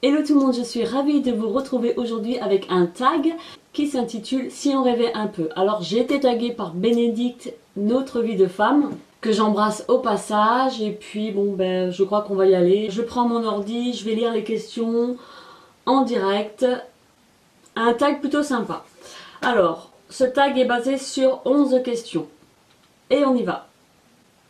Hello tout le monde, je suis ravie de vous retrouver aujourd'hui avec un tag qui s'intitule Si on rêvait un peu. Alors j'ai été taguée par Bénédicte, notre vie de femme, que j'embrasse au passage, et puis bon je crois qu'on va y aller. Je prends mon ordi, je vais lire les questions en direct. Un tag plutôt sympa. Alors, ce tag est basé sur 11 questions. Et on y va.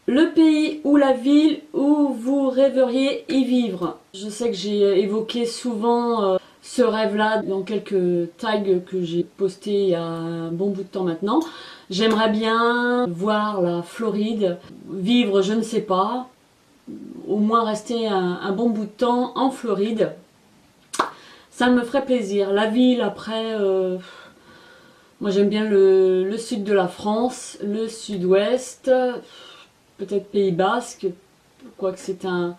Le pays ou la ville où vous rêveriez y vivre. Je sais que j'ai évoqué souvent ce rêve-là dans quelques tags que j'ai postés il y a un bon bout de temps maintenant. J'aimerais bien voir la Floride, vivre je ne sais pas, au moins rester un bon bout de temps en Floride. Ça me ferait plaisir. La ville après... moi j'aime bien le sud de la France, le sud-ouest, peut-être Pays Basque, quoique c'est un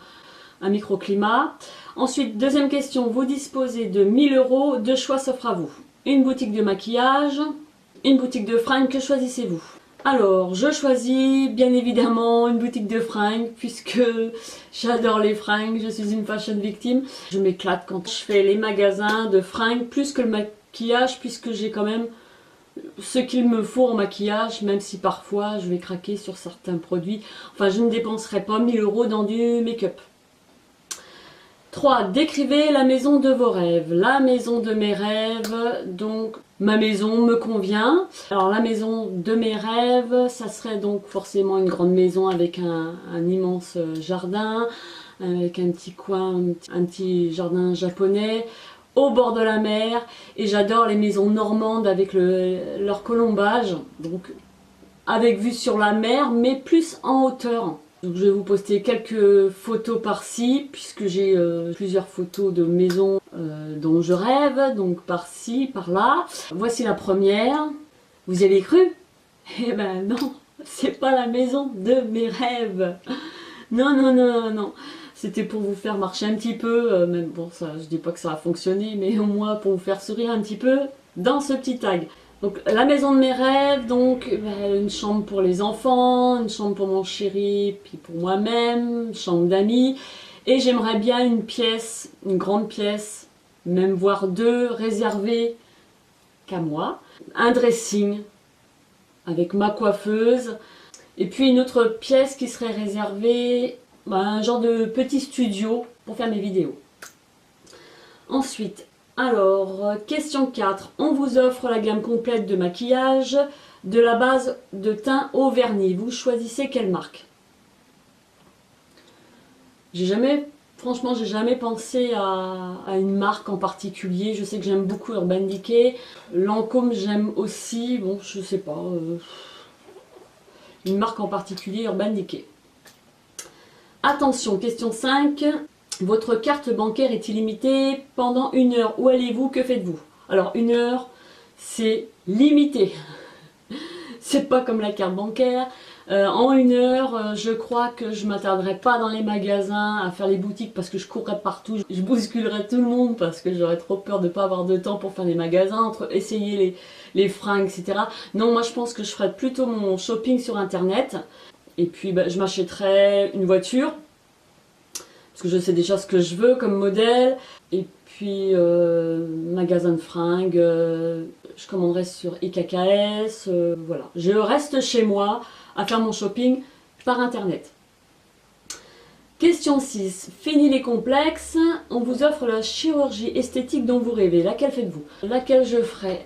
microclimat. Ensuite, deuxième question, vous disposez de 1000 €, deux choix s'offrent à vous. Une boutique de maquillage, une boutique de fringues, que choisissez-vous? Alors, je choisis bien évidemment une boutique de fringues puisque j'adore les fringues, je suis une fashion victime. Je m'éclate quand je fais les magasins de fringues plus que le maquillage puisque j'ai quand même ce qu'il me faut en maquillage, même si parfois je vais craquer sur certains produits. Enfin, je ne dépenserai pas 1000 € dans du make-up. 3. Décrivez la maison de vos rêves. La maison de mes rêves, donc ma maison me convient. Alors la maison de mes rêves, ça serait donc forcément une grande maison avec un immense jardin, avec un petit coin, un petit jardin japonais, au bord de la mer. Et j'adore les maisons normandes avec leur colombage, donc avec vue sur la mer, mais plus en hauteur. Donc je vais vous poster quelques photos par-ci, puisque j'ai plusieurs photos de maisons dont je rêve, donc par-ci, par-là. Voici la première. Vous y avez cru? Eh ben non, c'est pas la maison de mes rêves. Non, non, non, non, non. C'était pour vous faire marcher un petit peu, même bon, ça, je dis pas que ça a fonctionné, mais au moins pour vous faire sourire un petit peu dans ce petit tag. Donc la maison de mes rêves, donc une chambre pour les enfants, une chambre pour mon chéri, puis pour moi-même, une chambre d'amis. Et j'aimerais bien une pièce, une grande pièce, même voire deux, réservée qu'à moi. Un dressing avec ma coiffeuse. Et puis une autre pièce qui serait réservée, un genre de petit studio pour faire mes vidéos. Ensuite, alors, question 4. On vous offre la gamme complète de maquillage, de la base de teint au vernis. Vous choisissez quelle marque? Franchement, j'ai jamais pensé à une marque en particulier. Je sais que j'aime beaucoup Urban Decay. Lancôme, j'aime aussi, bon, je sais pas, une marque en particulier, Urban Decay. Attention, question 5. Votre carte bancaire est illimitée pendant 1 heure. Où allez-vous? Que faites-vous? Alors 1 heure, c'est limité. C'est pas comme la carte bancaire. En 1 heure, je crois que je m'attarderai pas dans les magasins à faire les boutiques parce que je courrais partout. Je bousculerais tout le monde parce que j'aurais trop peur de pas avoir de temps pour faire les magasins, entre essayer les fringues, etc. Non, moi je pense que je ferais plutôt mon shopping sur internet. Et puis je m'achèterais une voiture. Parce que je sais déjà ce que je veux comme modèle. Et puis, magasin de fringues, je commanderai sur IKKS, voilà. Je reste chez moi à faire mon shopping par internet. Question 6. Fini les complexes. On vous offre la chirurgie esthétique dont vous rêvez. Laquelle faites-vous? Laquelle je ferai?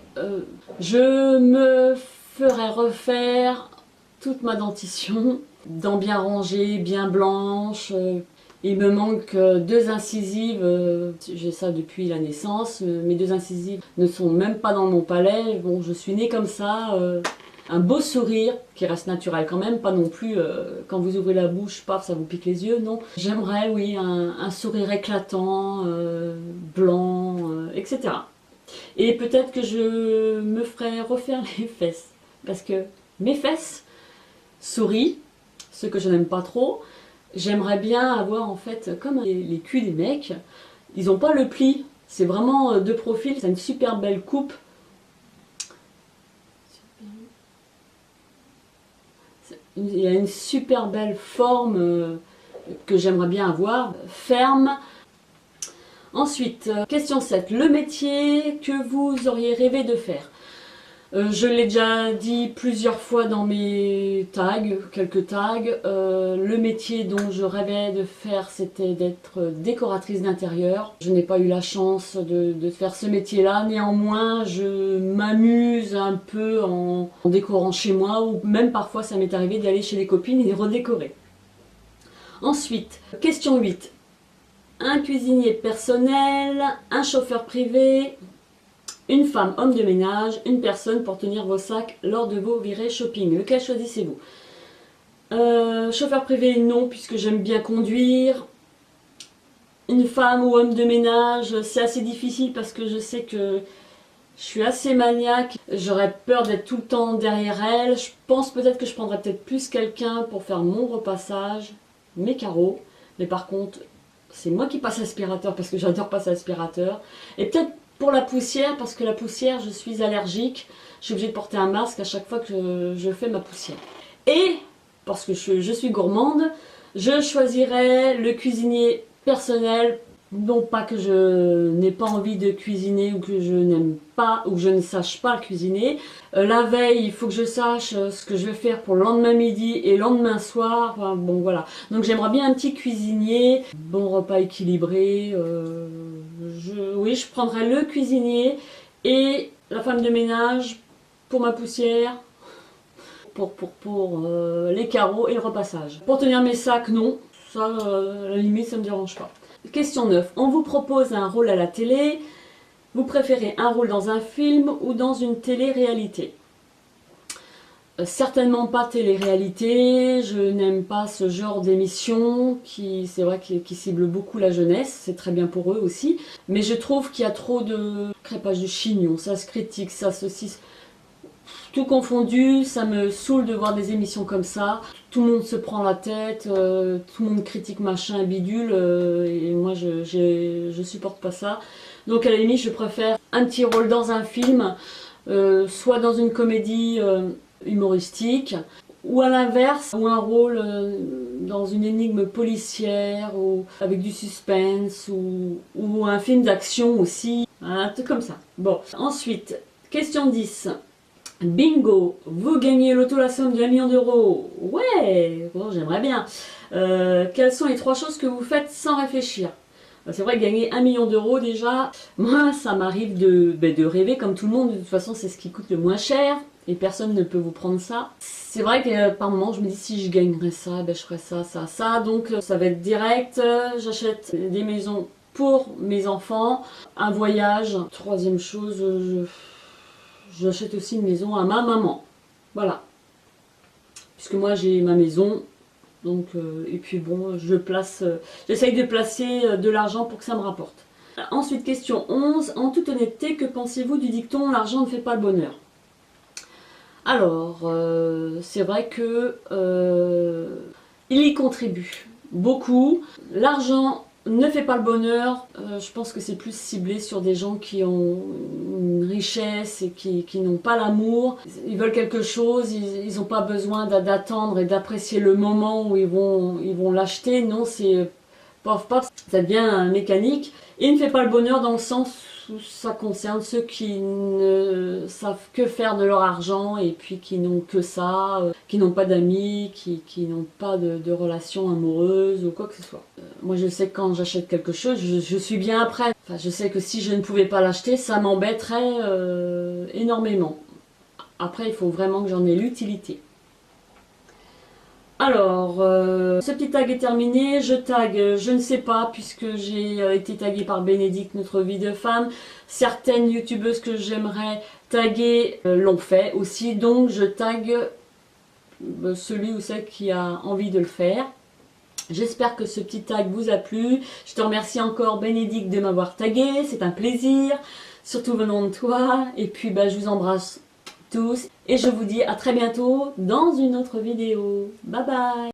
Je me ferai refaire toute ma dentition. Dents bien rangées, bien blanches. Il me manque 2 incisives, j'ai ça depuis la naissance, mes 2 incisives ne sont même pas dans mon palais, bon je suis née comme ça, un beau sourire qui reste naturel quand même, pas non plus quand vous ouvrez la bouche, paf ça vous pique les yeux, non. J'aimerais oui un sourire éclatant, blanc, etc. Et peut-être que je me ferai refaire les fesses, parce que mes fesses sourient, ce que je n'aime pas trop. J'aimerais bien avoir en fait comme les culs des mecs, ils n'ont pas le pli, c'est vraiment de profil, c'est une super belle coupe. Il y a une super belle forme que j'aimerais bien avoir, ferme. Ensuite, question 7. Le métier que vous auriez rêvé de faire. Je l'ai déjà dit plusieurs fois dans mes tags, quelques tags. Le métier dont je rêvais de faire, c'était d'être décoratrice d'intérieur. Je n'ai pas eu la chance de faire ce métier-là. Néanmoins, je m'amuse un peu en décorant chez moi, ou même parfois ça m'est arrivé d'aller chez les copines et redécorer. Ensuite, question 8. Un cuisinier personnel, un chauffeur privé, une femme, homme de ménage, une personne pour tenir vos sacs lors de vos virées shopping. Lequel choisissez-vous? Chauffeur privé, non, puisque j'aime bien conduire. Une femme ou homme de ménage, c'est assez difficile parce que je sais que je suis assez maniaque. J'aurais peur d'être tout le temps derrière elle. Je pense peut-être que je prendrais peut-être plus quelqu'un pour faire mon repassage, mes carreaux. Mais par contre, c'est moi qui passe l'aspirateur parce que j'adore passer l'aspirateur. Et peut-être pour la poussière, parce que la poussière, je suis allergique. Je suis obligée de porter un masque à chaque fois que je fais ma poussière. Et, parce que je suis gourmande, je choisirais le cuisinier personnel. Non pas que je n'ai pas envie de cuisiner ou que je n'aime pas ou que je ne sache pas cuisiner. La veille, il faut que je sache ce que je vais faire pour le lendemain midi et le lendemain soir. Enfin, bon, voilà. Donc j'aimerais bien un petit cuisinier, bon repas équilibré. Oui, je prendrais le cuisinier et la femme de ménage pour ma poussière, pour les carreaux et le repassage. Pour tenir mes sacs, non. Ça, à la limite, ça ne me dérange pas. Question 9. On vous propose un rôle à la télé. Vous préférez un rôle dans un film ou dans une télé-réalité? Certainement pas télé-réalité. Je n'aime pas ce genre d'émission qui, c'est vrai, qui cible beaucoup la jeunesse. C'est très bien pour eux aussi. Mais je trouve qu'il y a trop de crêpage de chignon. Ça se critique, ça ceci. Tout confondu, ça me saoule de voir des émissions comme ça. Tout le monde se prend la tête, tout le monde critique machin bidule, et moi je supporte pas ça. Donc à la limite, je préfère un petit rôle dans un film, soit dans une comédie humoristique, ou à l'inverse, ou un rôle dans une énigme policière, ou avec du suspense, ou un film d'action aussi, un truc comme ça. Bon, ensuite, question 10. Bingo, vous gagnez l'auto la somme de 1 million d'euros. Ouais, bon, j'aimerais bien. Quelles sont les 3 choses que vous faites sans réfléchir? C'est vrai que gagner 1 million d'euros déjà, moi ça m'arrive de rêver comme tout le monde. De toute façon, c'est ce qui coûte le moins cher et personne ne peut vous prendre ça. C'est vrai que par moment je me dis si je gagnerais ça, je ferais ça, ça, ça. Donc ça va être direct. J'achète des maisons pour mes enfants, un voyage. Troisième chose, j'achète aussi une maison à ma maman. Voilà. Puisque moi j'ai ma maison. Donc, et puis bon, j'essaye de placer de l'argent pour que ça me rapporte. Ensuite, question 11. En toute honnêteté, que pensez-vous du dicton « l'argent ne fait pas le bonheur » ? Alors, c'est vrai que il y contribue beaucoup. L'argent ne fait pas le bonheur. Je pense que c'est plus ciblé sur des gens qui ont une richesse et qui n'ont pas l'amour. Ils veulent quelque chose, ils n'ont pas besoin d'attendre et d'apprécier le moment où ils vont l'acheter. Non, c'est paf paf, ça devient mécanique. Il ne fait pas le bonheur dans le sens où ça concerne ceux qui ne savent que faire de leur argent et puis qui n'ont que ça, qui n'ont pas d'amis, qui n'ont pas de relations amoureuses ou quoi que ce soit. Moi je sais que quand j'achète quelque chose, je suis bien après. Enfin, je sais que si je ne pouvais pas l'acheter, ça m'embêterait énormément. Après, il faut vraiment que j'en ai l'utilité. Alors, ce petit tag est terminé. Je tag, je ne sais pas, puisque j'ai été taguée par Bénédicte, notre vie de femme. Certaines youtubeuses que j'aimerais taguer l'ont fait aussi. Donc, je tag celui ou celle qui a envie de le faire. J'espère que ce petit tag vous a plu. Je te remercie encore, Bénédicte, de m'avoir tagué. C'est un plaisir, surtout venant de toi. Et puis, je vous embrasse tous et je vous dis à très bientôt dans une autre vidéo. Bye bye.